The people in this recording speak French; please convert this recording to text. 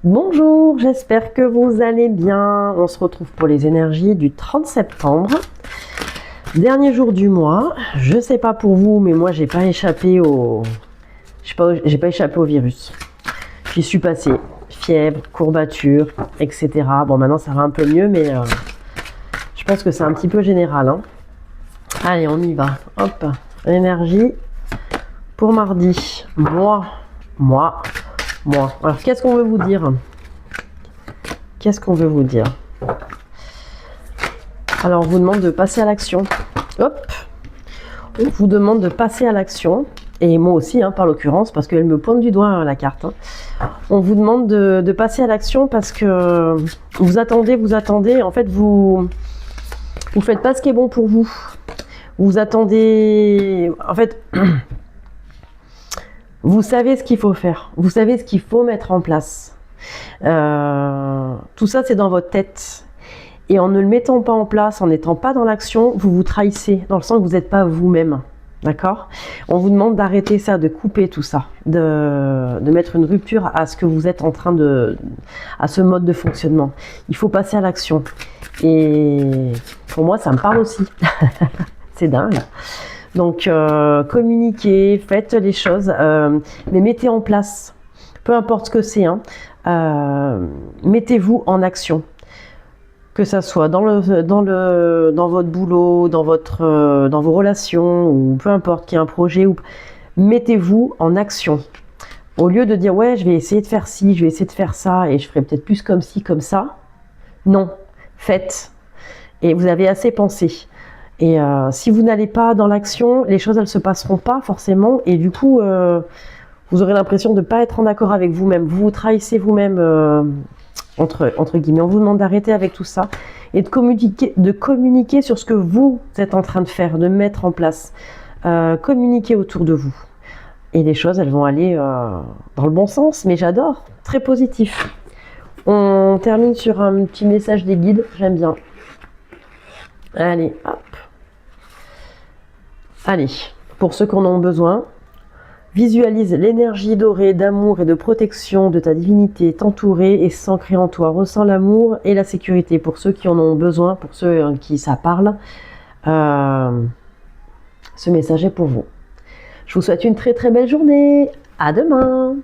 Bonjour, j'espère que vous allez bien. On se retrouve pour les énergies du 30 septembre. Dernier jour du mois. Je sais pas pour vous, mais moi j'ai pas échappé au... j'ai pas échappé au virus. J'y suis passée. Fièvre, courbature, etc. Bon, maintenant ça va un peu mieux, mais je pense que c'est un petit peu général, hein. Allez, on y va. Hop, énergie pour mardi. Moi. Alors, qu'est-ce qu'on veut vous dire? Qu'est-ce qu'on veut vous dire? Alors, on vous demande de passer à l'action. Hop! On vous demande de passer à l'action. Et moi aussi, hein, par l'occurrence, parce qu'elle me pointe du doigt, hein, la carte. Hein. On vous demande de passer à l'action parce que vous attendez. En fait, vous faites pas ce qui est bon pour vous. Vous attendez... En fait... Vous savez ce qu'il faut faire, vous savez ce qu'il faut mettre en place. Tout ça, c'est dans votre tête. Et en ne le mettant pas en place, en n'étant pas dans l'action, vous vous trahissez, dans le sens que vous n'êtes pas vous-même. D'accord? On vous demande d'arrêter ça, de couper tout ça, de mettre une rupture à ce que vous êtes en train de... à ce mode de fonctionnement. Il faut passer à l'action. Et pour moi, ça me parle aussi. C'est dingue. Donc, communiquez, faites les choses, mais mettez en place, peu importe ce que c'est, hein, mettez-vous en action. Que ça soit dans votre boulot, dans vos relations, ou peu importe qu'il y ait un projet, mettez-vous en action. Au lieu de dire, ouais, je vais essayer de faire ci, je vais essayer de faire ça, et je ferai peut-être plus comme ci, comme ça. Non, faites. Et vous avez assez pensé. Et si vous n'allez pas dans l'action, les choses, elles ne se passeront pas forcément. Et du coup, vous aurez l'impression de ne pas être en accord avec vous-même. Vous vous trahissez vous-même, entre guillemets. On vous demande d'arrêter avec tout ça et de communiquer sur ce que vous êtes en train de faire, de mettre en place. Communiquer autour de vous. Et les choses, elles vont aller dans le bon sens. Mais j'adore. Très positif. On termine sur un petit message des guides. J'aime bien. Allez, hop. Allez, pour ceux qui en ont besoin, visualise l'énergie dorée d'amour et de protection de ta divinité t'entourer et s'ancrer en toi. Ressens l'amour et la sécurité pour ceux qui en ont besoin, pour ceux à qui ça parle. Ce message est pour vous. Je vous souhaite une très très belle journée. À demain.